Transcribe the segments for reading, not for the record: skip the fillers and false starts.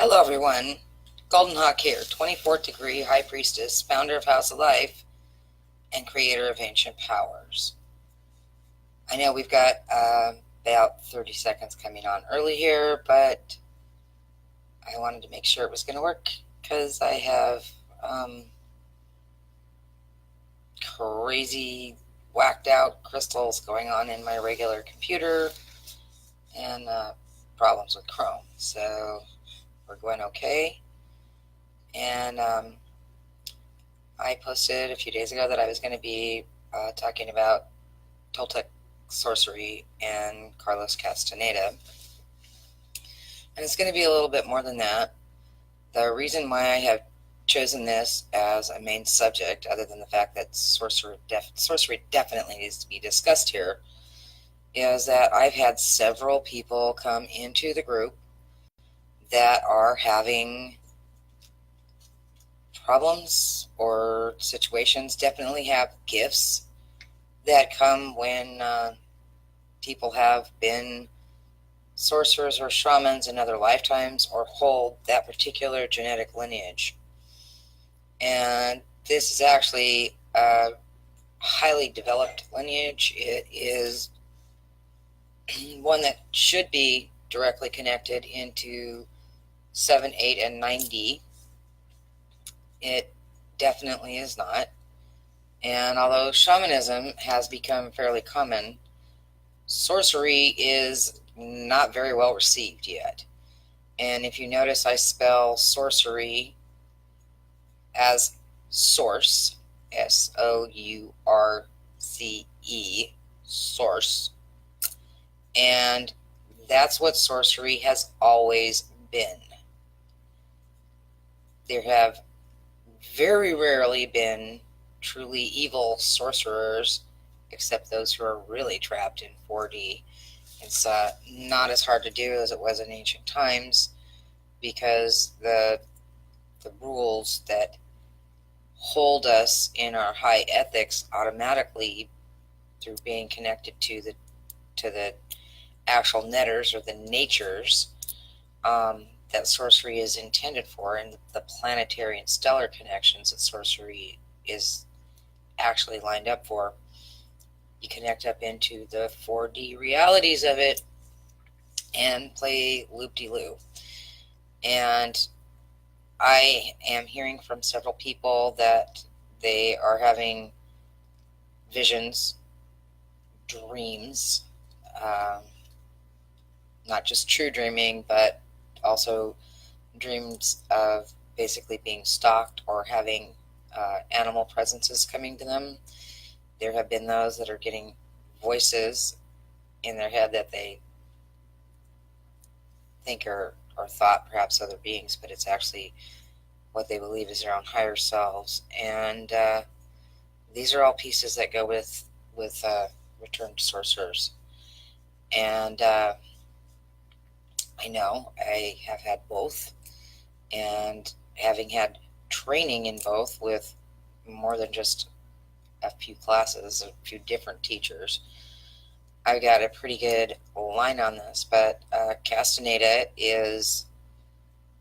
Hello everyone, GoldenHawk here, 24th degree High Priestess, founder of House of Life, and creator of Ancient Powers. I know we've got about 30 seconds coming on early here, but I wanted to make sure it was going to work because I have crazy whacked out crystals going on in my regular computer and problems with Chrome. So we're going okay. And I posted a few days ago that I was going to be talking about Toltec Sorcery and Carlos Castaneda. And it's going to be a little bit more than that. The reason why I have chosen this as a main subject, other than the fact that sorcery definitely needs to be discussed here, is that I've had several people come into the group that are having problems or situations, definitely have gifts that come when people have been sorcerers or shamans in other lifetimes or hold that particular genetic lineage. And this is actually a highly developed lineage. It is one that should be directly connected into 7, 8, and 9D. It definitely is not. And although shamanism has become fairly common, sorcery is not very well received yet. And if you notice, I spell sorcery as source, Source, source. And that's what sorcery has always been. There have very rarely been truly evil sorcerers, except those who are really trapped in 4D. It's not as hard to do as it was in ancient times, because the rules that hold us in our high ethics automatically, through being connected to the actual netters or the natures that sorcery is intended for, and the planetary and stellar connections that sorcery is actually lined up for. You connect up into the 4D realities of it and play loop-de-loo. And I am hearing from several people that they are having visions, dreams, not just true dreaming, but also dreams of basically being stalked or having animal presences coming to them. There have been those that are getting voices in their head that they think are thought perhaps other beings, but it's actually what they believe is their own higher selves. And these are all pieces that go with returned sorcerers. And I know I have had both, and having had training in both with more than just a few classes, a few different teachers, I got a pretty good line on this. But Castaneda is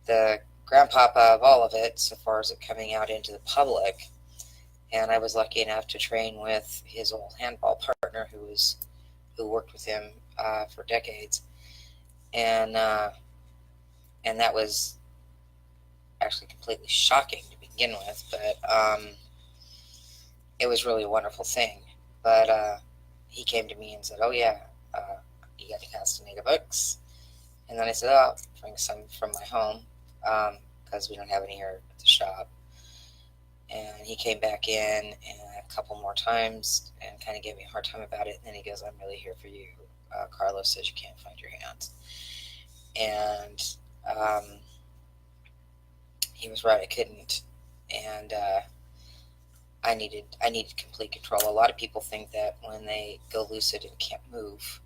the grandpapa of all of it, so far as it coming out into the public. And I was lucky enough to train with his old handball partner who worked with him for decades. And that was actually completely shocking to begin with, but it was really a wonderful thing. But he came to me and said, "Oh yeah, you got the Castaneda books?" And then I said, "Oh, I'll bring some from my home because we don't have any here at the shop." And he came back in a couple more times and kind of gave me a hard time about it. And then he goes, "I'm really here for you. Carlos says you can't find your hands." And he was right, I couldn't. And I needed complete control. A lot of people think that when they go lucid and can't move,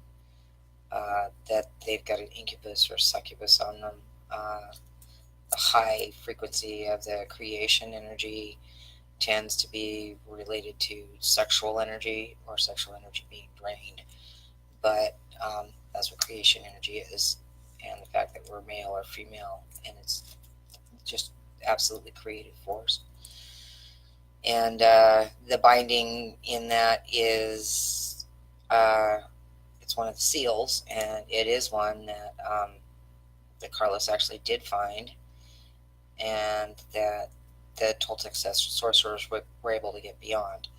that they've got an incubus or succubus on them. The high frequency of the creation energy tends to be related to sexual energy, or sexual energy being drained. But that's what creation energy is. and the fact that we're male or female, and it's just absolutely creative force. And the binding in that is it's one of the seals, and it is one that that Carlos actually did find, and that the Toltec sorcerers were able to get beyond.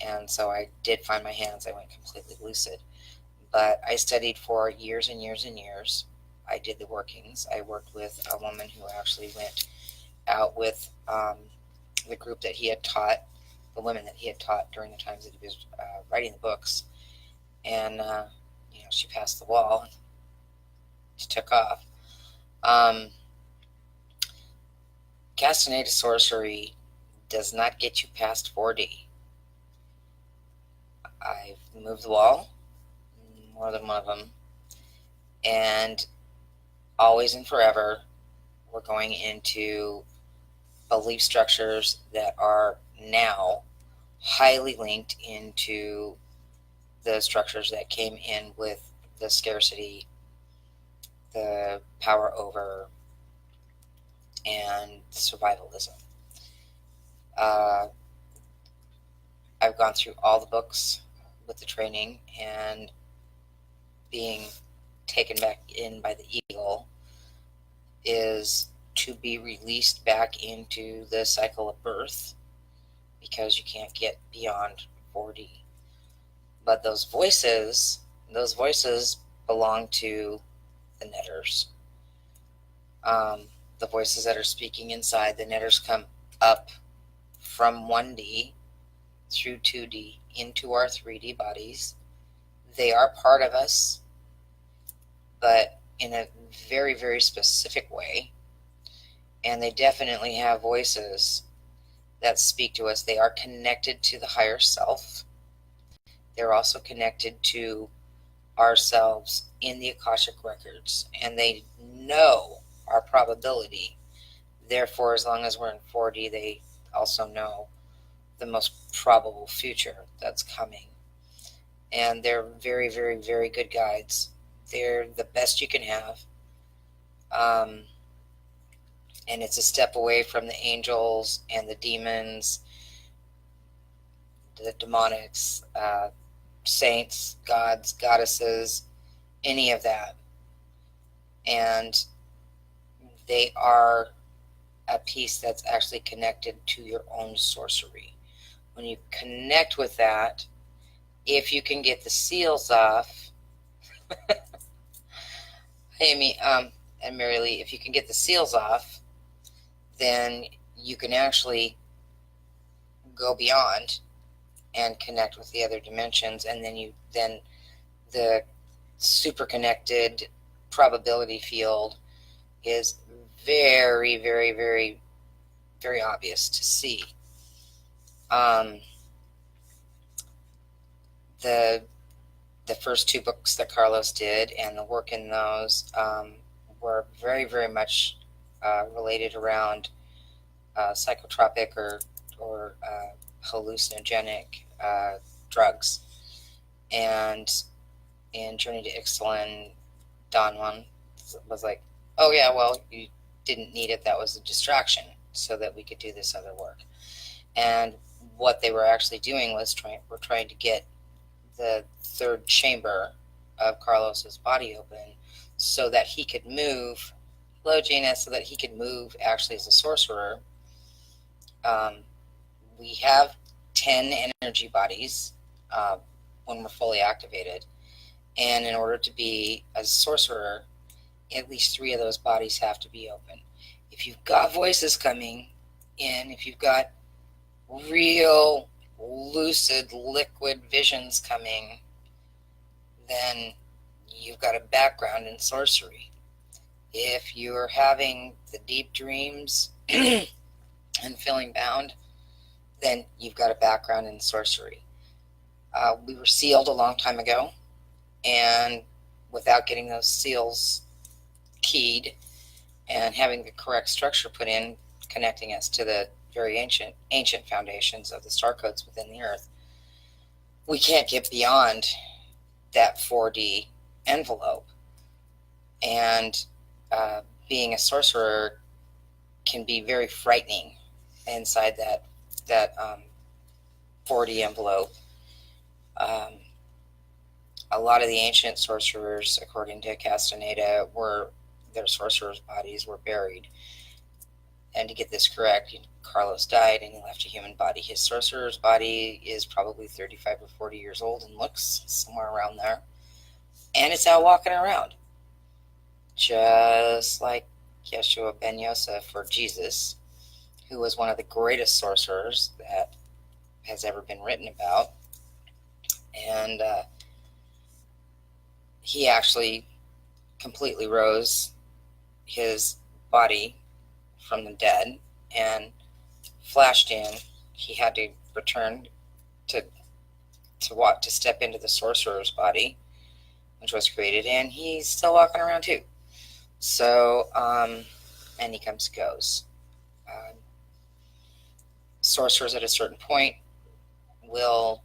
And so I did find my hands. I went completely lucid. But I studied for years and years and years. I did the workings. I worked with a woman who actually went out with the group that he had taught, the women that he had taught during the times that he was writing the books. And, she passed the wall. She took off. Castaneda sorcery does not get you past 4D. I've moved the wall, more than one of them, and always and forever, we're going into belief structures that are now highly linked into the structures that came in with the scarcity, the power over, and survivalism. I've gone through all the books with the training, and being taken back in by the eagle is to be released back into the cycle of birth, because you can't get beyond 4D. But those voices belong to the netters. The voices that are speaking inside, the netters come up from 1D through 2D into our 3D bodies. They are part of us, but in a very, very specific way. And they definitely have voices that speak to us. They are connected to the higher self. They're also connected to ourselves in the Akashic records, and they know our probability. Therefore, as long as we're in 4D, they also know the most probable future that's coming. And they're very, very, very good guides. They're the best you can have. And it's a step away from the angels and the demons, the demonics, saints, gods, goddesses, any of that. And they are a piece that's actually connected to your own sorcery. When you connect with that, if you can get the seals off, Amy and Mary Lee, if you can get the seals off, then you can actually go beyond and connect with the other dimensions, and then the super connected probability field is very, very, very, very obvious to see. The first two books that Carlos did and the work in those were very, very much related around psychotropic or hallucinogenic drugs. And in Journey to Ixtlan, Don was like, oh yeah, well, you didn't need it. That was a distraction so that we could do this other work. And what they were actually doing was trying to get the third chamber of Carlos's body open so that he could move, hello Gina, so that he could move actually as a sorcerer. We have 10 energy bodies when we're fully activated. And in order to be a sorcerer, at least 3 of those bodies have to be open. If you've got voices coming in, if you've got real lucid liquid visions coming, then you've got a background in sorcery. If you're having the deep dreams and feeling bound, then you've got a background in sorcery. We were sealed a long time ago, and without getting those seals keyed and having the correct structure put in, connecting us to the very ancient foundations of the star codes within the earth, we can't get beyond that 4D envelope. And being a sorcerer can be very frightening inside that 4D envelope. A lot of the ancient sorcerers, according to Castaneda, their sorcerers' bodies were buried. And to get this correct, Carlos died and he left a human body. His sorcerer's body is probably 35 or 40 years old and looks somewhere around there. And it's out walking around. Just like Yeshua ben Yosef, or Jesus, who was one of the greatest sorcerers that has ever been written about. And he actually completely rose his body from the dead and flashed in. He had to return to step into the sorcerer's body, which was created, and he's still walking around too. So, and he comes and goes. Sorcerers at a certain point will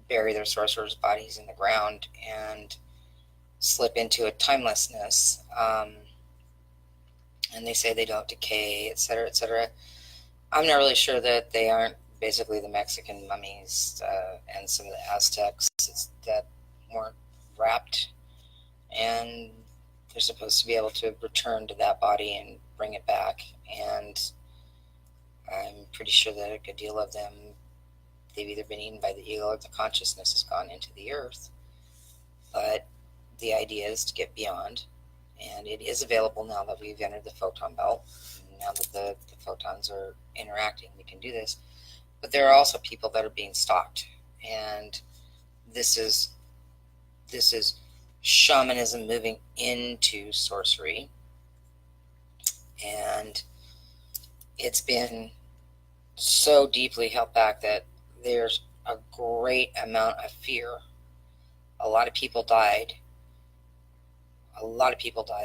bury their sorcerers' bodies in the ground and slip into a timelessness. And they say they don't decay, etc., etc. I'm not really sure that they aren't basically the Mexican mummies and some of the Aztecs that weren't wrapped, and they're supposed to be able to return to that body and bring it back. And I'm pretty sure that a good deal of them, they've either been eaten by the eagle or the consciousness has gone into the earth. But the idea is to get beyond, and it is available now that we've entered the photon belt. Now that the photons are interacting, we can do this. But there are also people that are being stalked, and this is shamanism moving into sorcery, and it's been so deeply held back that there's a great amount of fear. A lot of people died.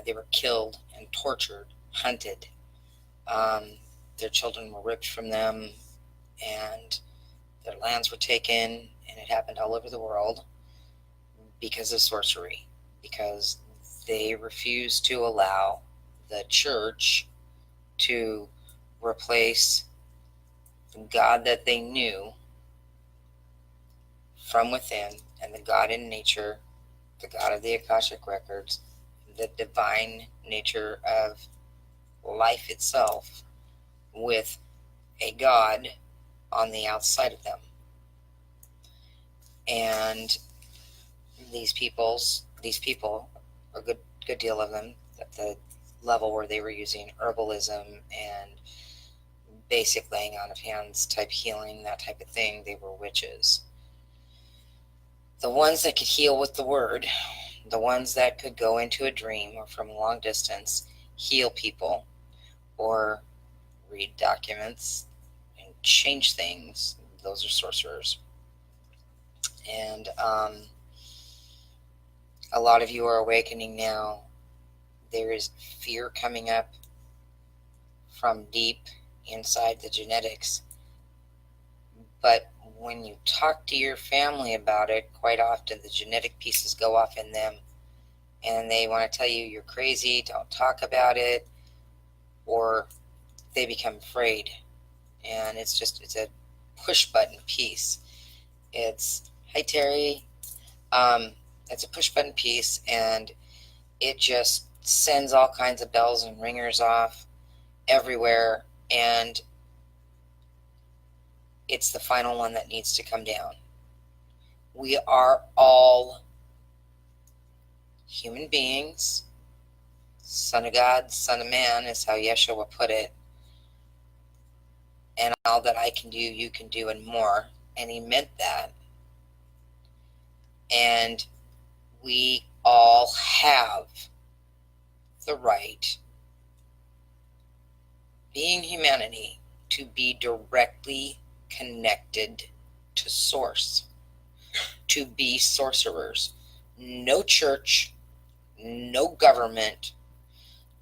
They were killed and tortured, hunted. Their children were ripped from them, and their lands were taken, and it happened all over the world because of sorcery, because they refused to allow the church to replace the God that they knew from within, and the God in nature, the God of the Akashic records, the divine nature of life itself, with a God on the outside of them. And these people, a good deal of them, at the level where they were using herbalism and basic laying on of hands type healing, that type of thing, they were witches. The ones that could heal with the word, the ones that could go into a dream or from a long distance, heal people or read documents and change things, those are sorcerers. And a lot of you are awakening now. There is fear coming up from deep inside the genetics. But when you talk to your family about it, quite often the genetic pieces go off in them, and they want to tell you you're crazy, don't talk about it, or they become afraid. And it's a push button piece. It's, hi Terry, it's a push button piece, and it just sends all kinds of bells and ringers off everywhere, and it's the final one that needs to come down. We are all human beings, son of God, son of man is how Yeshua put it, and all that I can do, you can do, and more. And he meant that. And we all have the right, being humanity, to be directly connected to source, to be sorcerers. No church, no government,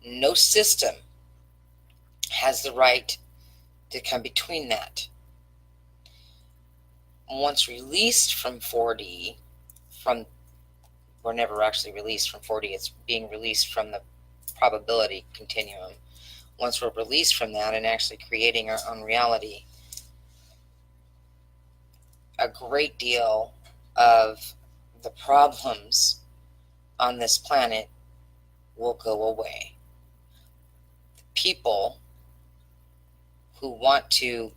no system has the right to come between that. Once released from 4D, from we're never actually released from 4D. It's being released from the probability continuum. Once we're released from that and actually creating our own reality, a great deal of the problems on this planet will go away. People who want to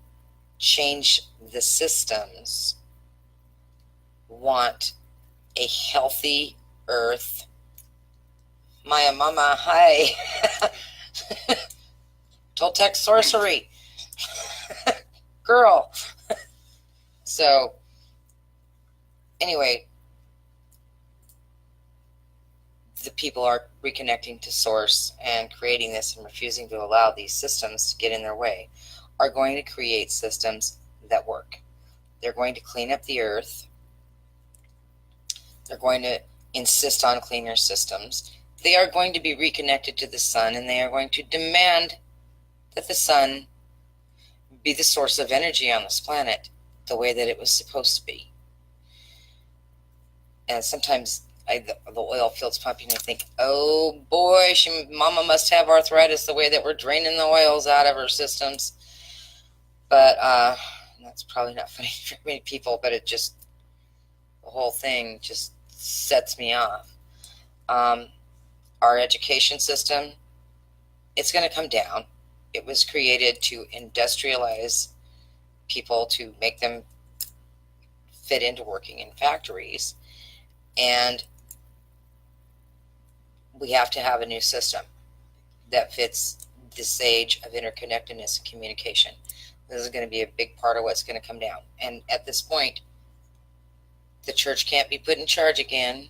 change the systems want a healthy earth. Maya Mama, hi. Toltec Sorcery. Girl. So, anyway, the people are reconnecting to source and creating this and refusing to allow these systems to get in their way, are going to create systems that work. They're going to clean up the earth. They're going to insist on cleaner systems. They are going to be reconnected to the sun, and they are going to demand that the sun be the source of energy on this planet the way that it was supposed to be. And sometimes the oil field's pumping, and I think, oh boy, Mama must have arthritis the way that we're draining the oils out of her systems. But that's probably not funny for many people, but it just, the whole thing just sets me off. Our education system, it's going to come down. It was created to industrialize people, to make them fit into working in factories. And we have to have a new system that fits this age of interconnectedness and communication. This is going to be a big part of what's going to come down. And at this point, the church can't be put in charge again.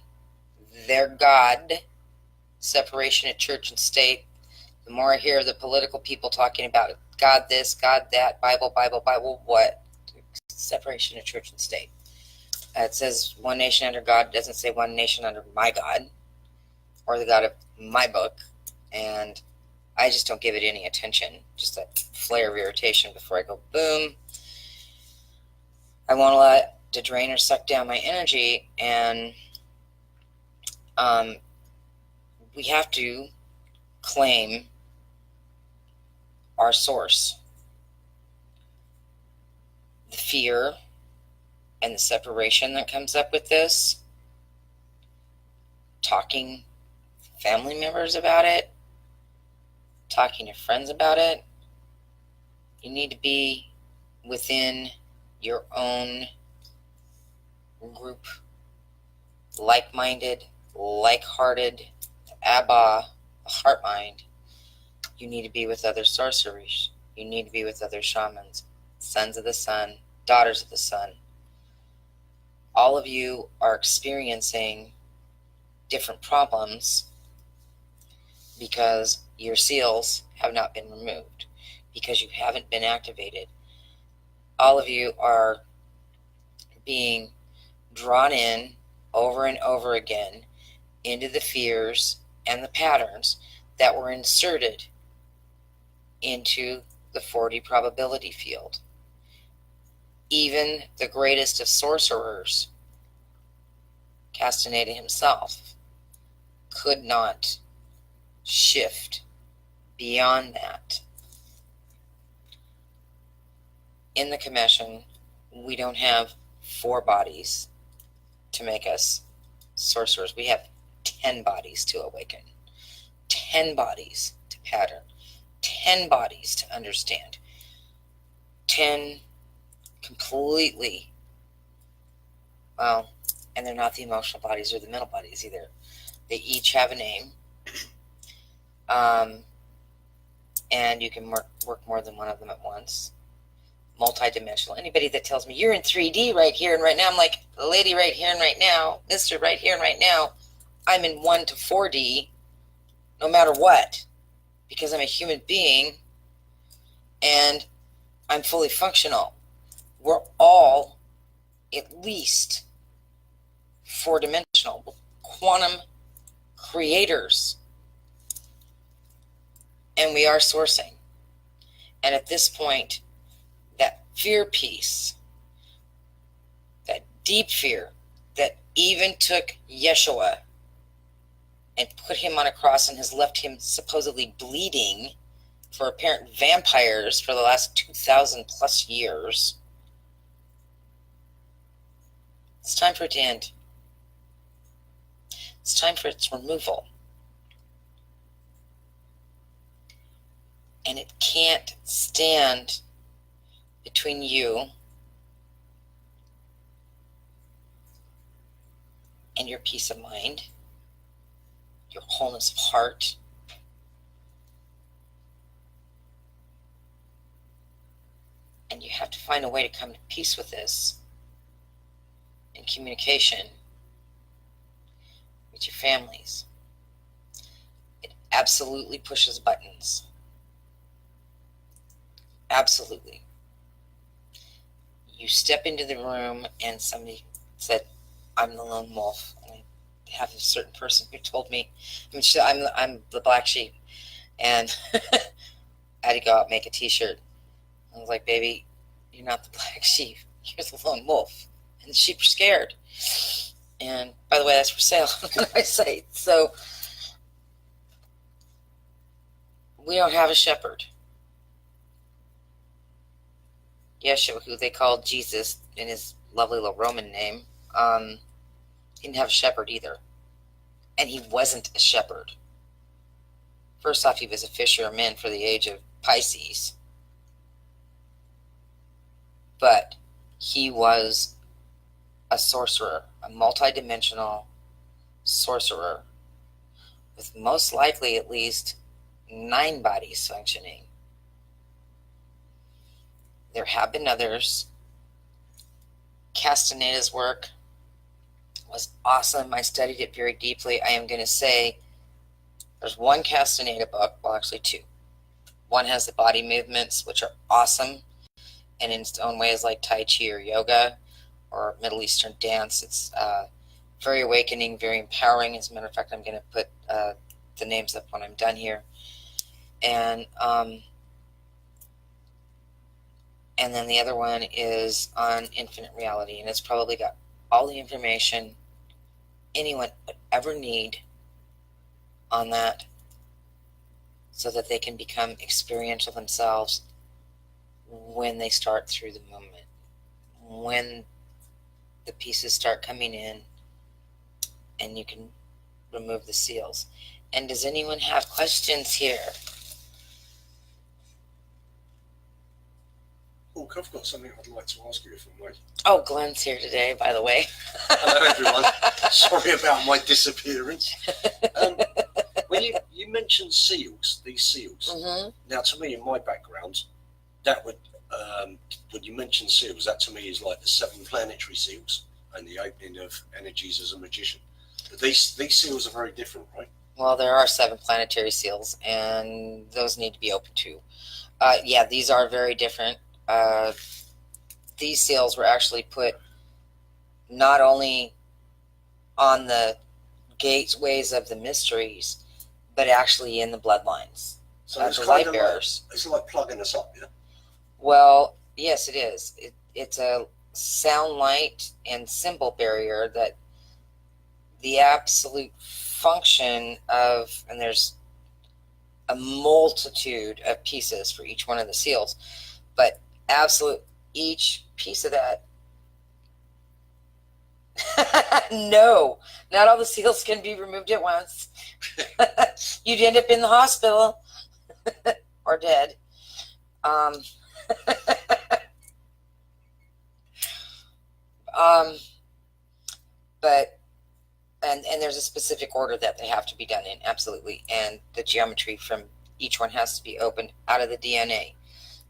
Their God, separation of church and state. The more I hear the political people talking about God this, God that, Bible, what? Separation of church and state. It says one nation under God. It doesn't say one nation under my God or the God of my book. And I just don't give it any attention. Just a flare of irritation before I go boom. I won't allow it to drain or suck down my energy. And we have to claim our source. The fear and the separation that comes up with this, talking to family members about it, talking to friends about it, you need to be within your own group, like-minded, like-hearted, Abba, heart-mind. You need to be with other sorceries. You need to be with other shamans, sons of the sun, daughters of the sun. All of you are experiencing different problems because your seals have not been removed, because you haven't been activated. All of you are being drawn in over and over again into the fears and the patterns that were inserted into the 4D probability field. Even the greatest of sorcerers, Castaneda himself, could not shift beyond that. In the Kemetian, we don't have 4 bodies to make us sorcerers. We have 10 bodies to awaken, 10 bodies to pattern, 10 bodies to understand, 10 completely, well, and they're not the emotional bodies or the mental bodies either. They each have a name, and you can work more than one of them at once. Multidimensional. Anybody that tells me you're in 3D right here and right now, I'm like, lady right here and right now, mister right here and right now, I'm in 1 to 4D no matter what, because I'm a human being and I'm fully functional. We're all at least 4-dimensional, quantum creators, and we are sourcing. And at this point, that fear piece, that deep fear that even took Yeshua and put him on a cross and has left him supposedly bleeding for apparent vampires for the last 2,000 plus years. It's time for it to end. It's time for its removal. And it can't stand between you and your peace of mind, your wholeness of heart, and you have to find a way to come to peace with this in communication with your families. It absolutely pushes buttons. Absolutely. You step into the room and somebody said, I'm the lone wolf. And I have a certain person who told me, I'm the black sheep. And I had to go out and make a t-shirt. I was like, baby, you're not the black sheep. You're the lone wolf. And the sheep are scared. And by the way, that's for sale on my site. So we don't have a shepherd. Yeshua, who they called Jesus in his lovely little Roman name, he didn't have a shepherd either. And he wasn't a shepherd. First off, he was a fisherman for the age of Pisces. But he was a sorcerer, a multidimensional sorcerer, with most likely at least 9 bodies functioning. There have been others. Castaneda's work was awesome. I studied it very deeply. I am going to say there's one Castaneda book, well, actually 2. One has the body movements, which are awesome, and in its own way is like Tai Chi or yoga or Middle Eastern dance. It's very awakening, very empowering. As a matter of fact, I'm going to put the names up when I'm done here. And then the other one is on infinite reality, and it's probably got all the information anyone would ever need on that so that they can become experiential themselves when they start through the movement, when the pieces start coming in and you can remove the seals. And does anyone have questions here? Oh, I've got something I'd like to ask you, if I may. Oh, Glenn's here today, by the way. Hello, everyone. Sorry about my disappearance. When you mentioned seals, these seals. Mm-hmm. Now, to me, in my background, that would, when you mention seals, that to me is like the 7 planetary seals and the opening of energies as a magician. But these seals are very different, right? Well, there are 7 planetary seals, and those need to be open too. Yeah, these are very different. These seals were actually put not only on the gateways of the mysteries, but actually in the bloodlines. So it's the light bearers. It's like plugging us up, yeah? Well, yes, it is. It's a sound, light, and symbol barrier that the absolute function of, and there's a multitude of pieces for each one of the seals, but absolute each piece of that. No, not all the seals can be removed at once. You'd end up in the hospital or dead. But and there's a specific order that they have to be done in, absolutely, and the geometry from each one has to be opened out of the DNA.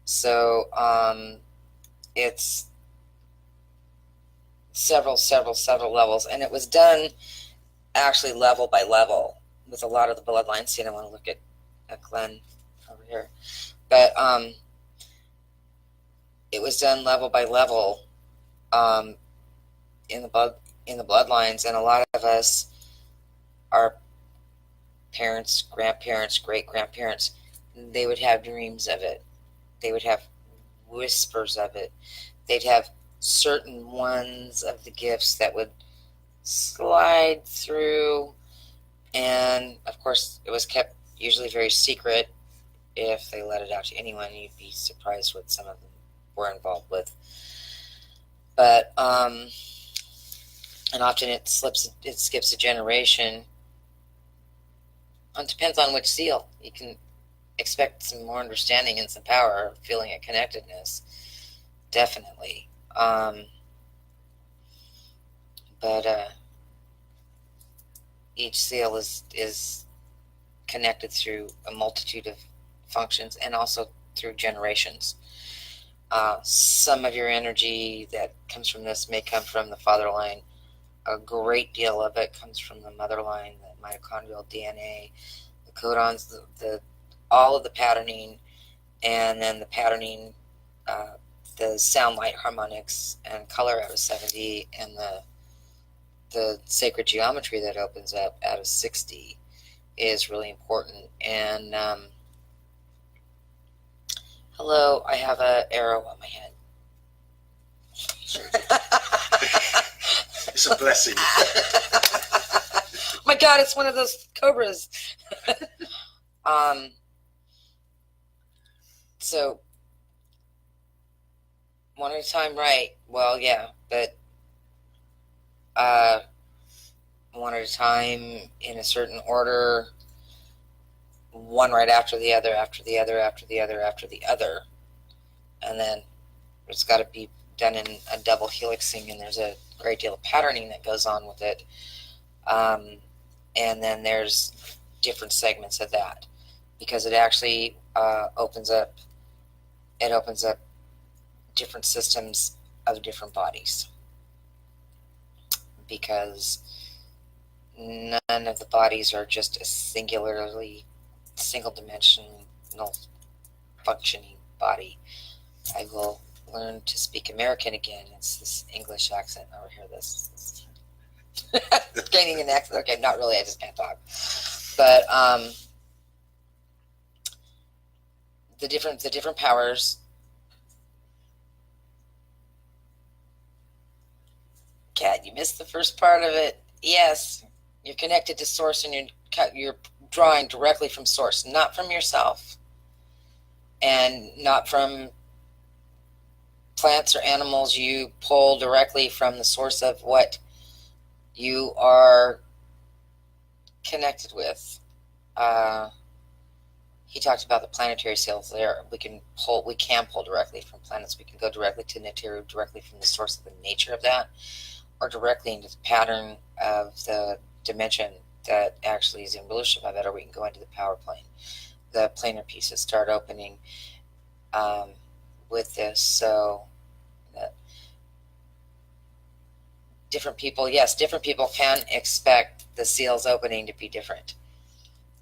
So it's several levels, and it was done actually level by level with a lot of the bloodlines. See, I want to look at Glenn over here, but it was done level by level in the bloodlines, and a lot of us, our parents, grandparents, great-grandparents, they would have dreams of it. They would have whispers of it. They'd have certain ones of the gifts that would slide through And of course, it was kept usually very secret. If they let it out to anyone, you'd be surprised what some of them were involved with. But and often it skips a generation. It depends on which seal. You can expect some more understanding and some power, feeling a connectedness, definitely. But each seal is connected through a multitude of functions and also through generations. Some of your energy that comes from this may come from the father line. A great deal of it comes from the mother line, the mitochondrial DNA, the codons, the all of the patterning, and then the patterning, the sound, light, harmonics, and color out of 70, and the sacred geometry that opens up out of 60 is really important. And hello, I have an arrow on my head. It's a blessing. Oh my God, it's one of those cobras. So one at a time, right? Well, yeah, but one at a time in a certain order, one right after the other, after the other, after the other, after the other, and then it's got to be done in a double helixing, and there's a great deal of patterning that goes on with it. And then there's different segments of that, because it actually opens up different systems of different bodies, because none of the bodies are just a single dimensional functioning body. I will learn to speak American again. It's this English accent. Over here, this gaining an accent. Okay, not really. I just can't talk. But the different powers. Kat, you missed the first part of it. Yes, you're connected to source, and you're drawing directly from source, not from yourself, and not from plants or animals. You pull directly from the source of what you are connected with. He talked about the planetary seals there. We can pull directly from planets. We can go directly to Neteru, directly from the source of the nature of that, or directly into the pattern of the dimension that actually is in relationship of it, or we can go into the power plane. The planar pieces start opening with this. So different people can expect the seals opening to be different,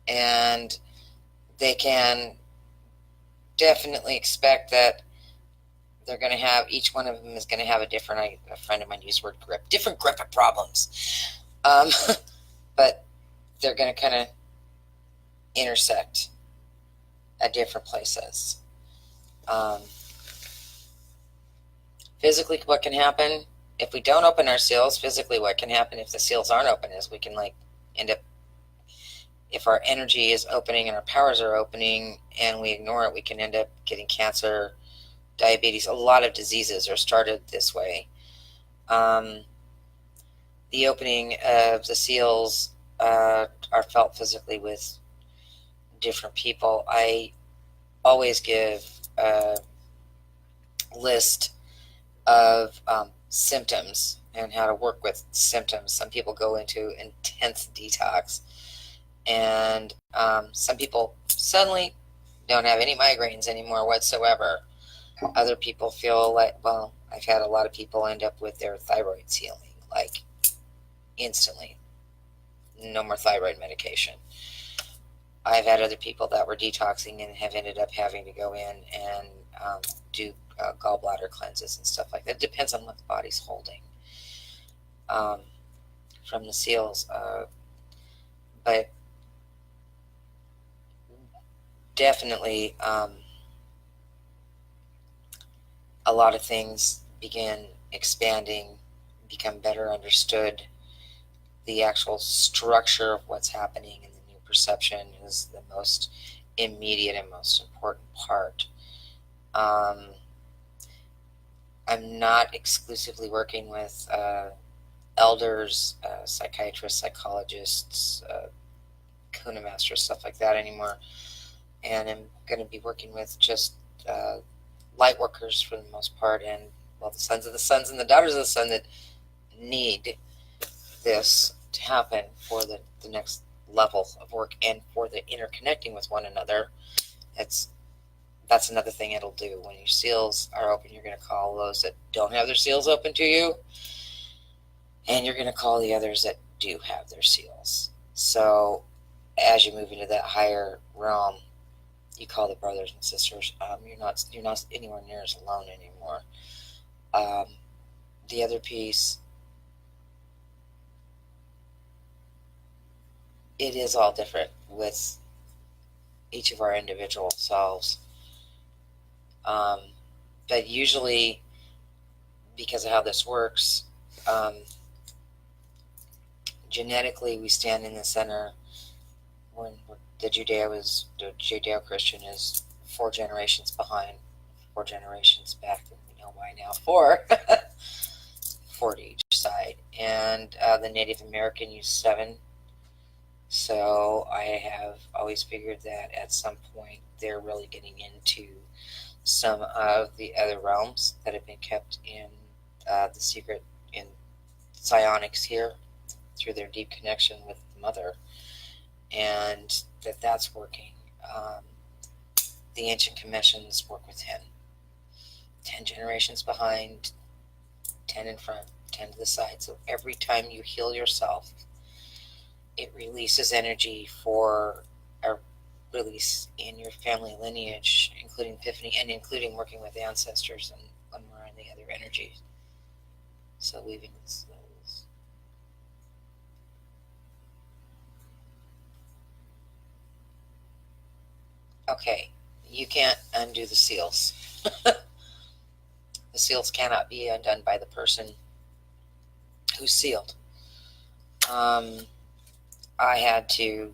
and they can definitely expect that they're going to have, each one of them is going to have a different, a friend of mine used the word different grip of problems, but they're going to kind of intersect at different places. Physically, what can happen if we don't open our seals? Physically, what can happen if the seals aren't open is we can end up, if our energy is opening and our powers are opening and we ignore it, we can end up getting cancer, diabetes. A lot of diseases are started this way. The opening of the seals are felt physically with different people. I always give a list of symptoms and how to work with symptoms. Some people go into intense detox, and some people suddenly don't have any migraines anymore whatsoever. Other people feel like, well, I've had a lot of people end up with their thyroids healing, like instantly. No more thyroid medication. I've had other people that were detoxing and have ended up having to go in and do gallbladder cleanses and stuff like that. It depends on what the body's holding from the seals. But definitely a lot of things begin expanding, become better understood the actual structure of what's happening and the new perception is the most immediate and most important part. I'm not exclusively working with elders, psychiatrists, psychologists, Kuna masters, stuff like that anymore. And I'm going to be working with just light workers for the most part, and well, the sons of the sons and the daughters of the sun that need this to happen for the next level of work and for the interconnecting with one another. That's another thing it'll do. When your seals are open, you're going to call those that don't have their seals open to you, and you're going to call the others that do have their seals. So as you move into that higher realm, you call the brothers and sisters. You're not anywhere near as alone anymore. The other piece, it is all different with each of our individual selves. But usually, because of how this works, genetically we stand in the center. When the Judeo-Christian is 4 generations behind, 4 generations back, and we know why now 4, 4 to each side, and the Native American used 7. So I have always figured that at some point they're really getting into some of the other realms that have been kept in the secret in psionics here through their deep connection with the mother, and that's working. The ancient Kemetians work with 10 generations behind, 10 in front, 10 to the side. So every time you heal yourself, it releases energy for a release in your family lineage, including epiphany and including working with ancestors and one more and the other energies. So weaving those. Okay, you can't undo the seals. The seals cannot be undone by the person who's sealed. I had to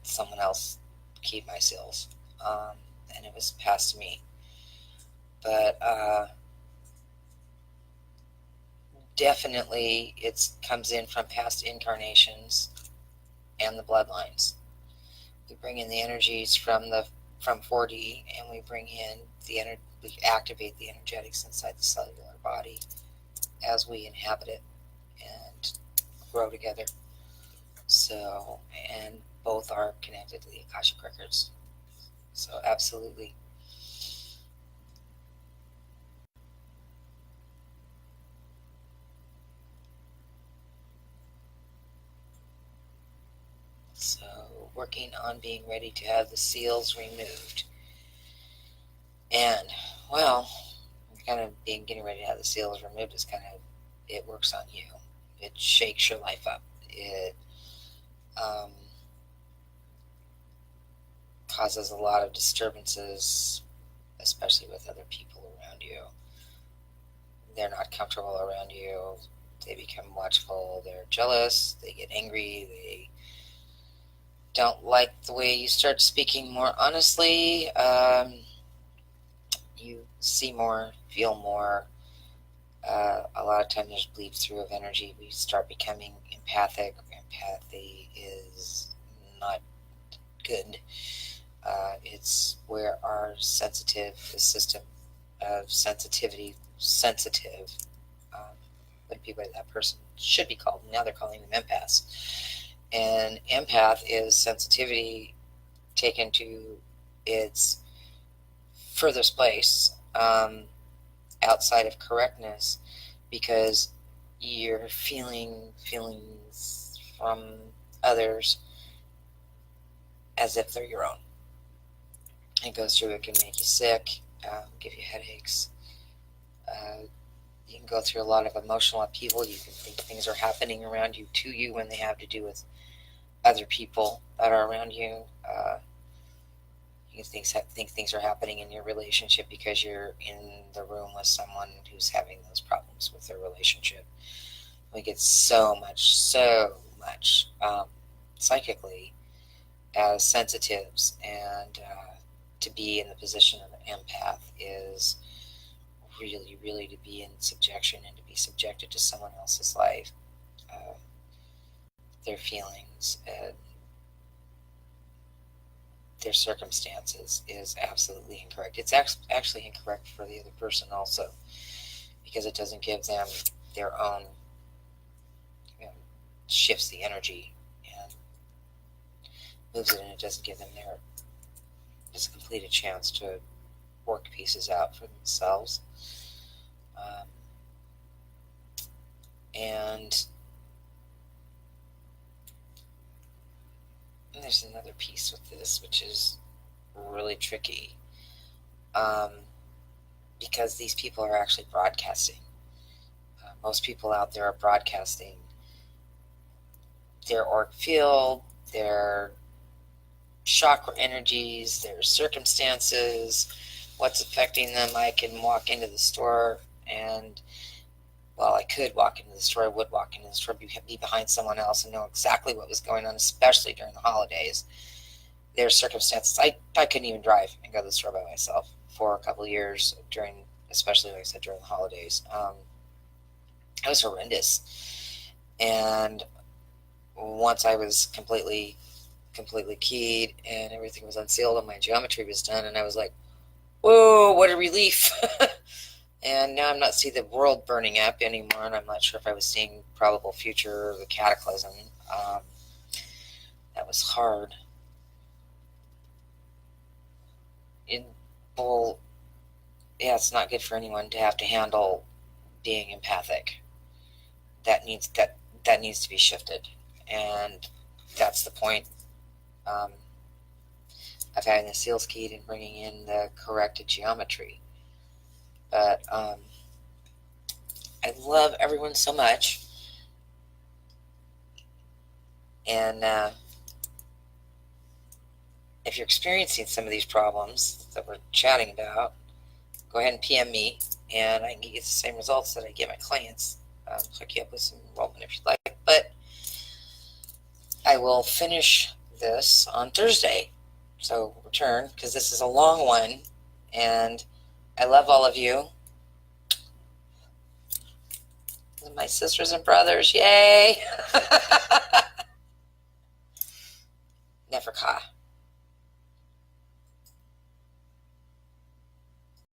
someone else keep my seals, and it was past me. But definitely it comes in from past incarnations and the bloodlines. We bring in the energies from 4D, and we bring in we activate the energetics inside the cellular body as we inhabit it and grow together. So, and both are connected to the Akashic records. So absolutely. So working on being ready to have the seals removed. And, well, kind of getting ready to have the seals removed is kind of, it works on you. It shakes your life up. It causes a lot of disturbances, especially with other people around you. They're not comfortable around you. They become watchful. They're jealous. They get angry. They don't like the way you start speaking more honestly. You see more, feel more. A lot of times there's bleed through of energy. We start becoming empathic. Empathy is not good. It's where our system of sensitive, would be what that person should be called. Now they're calling them empaths. And empath is sensitivity taken to its furthest place outside of correctness, because you're feeling feelings from others as if they're your own. It goes through, it can make you sick, give you headaches. You can go through a lot of emotional upheaval. You can think things are happening around you to you when they have to do with other people that are around you. You can think things are happening in your relationship because you're in the room with someone who's having those problems with their relationship. We get so much psychically as sensitives, and to be in the position of an empath is really to be in subjection and to be subjected to someone else's life, their feelings, their circumstances is absolutely incorrect. It's actually incorrect for the other person also, because it doesn't give them their own, shifts the energy and moves it, and it doesn't give them their as complete a chance to work pieces out for themselves. And there's another piece with this, which is really tricky, because these people are actually broadcasting. Most people out there are broadcasting their auric field, their chakra energies, their circumstances, what's affecting them. I can walk into the store, and I could walk into the store, I would walk into the store, be behind someone else and know exactly what was going on, especially during the holidays. Their circumstances, I couldn't even drive and go to the store by myself for a couple of years, especially like I said, during the holidays. It was horrendous. And once I was completely keyed and everything was unsealed and my geometry was done, and I was like, whoa, what a relief. And now I'm not seeing the world burning up anymore, and I'm not sure if I was seeing probable future or the cataclysm. That was hard. It's not good for anyone to have to handle being empathic. That needs to be shifted, and that's the point of having the seals keyed and bringing in the corrected geometry. But I love everyone so much, and if you're experiencing some of these problems that we're chatting about, go ahead and PM me, and I can get you the same results that I get my clients. Hook you up with some enrollment if you'd like. But I will finish this on Thursday, so return, because this is a long one, and I love all of you. My sisters and brothers, yay! Never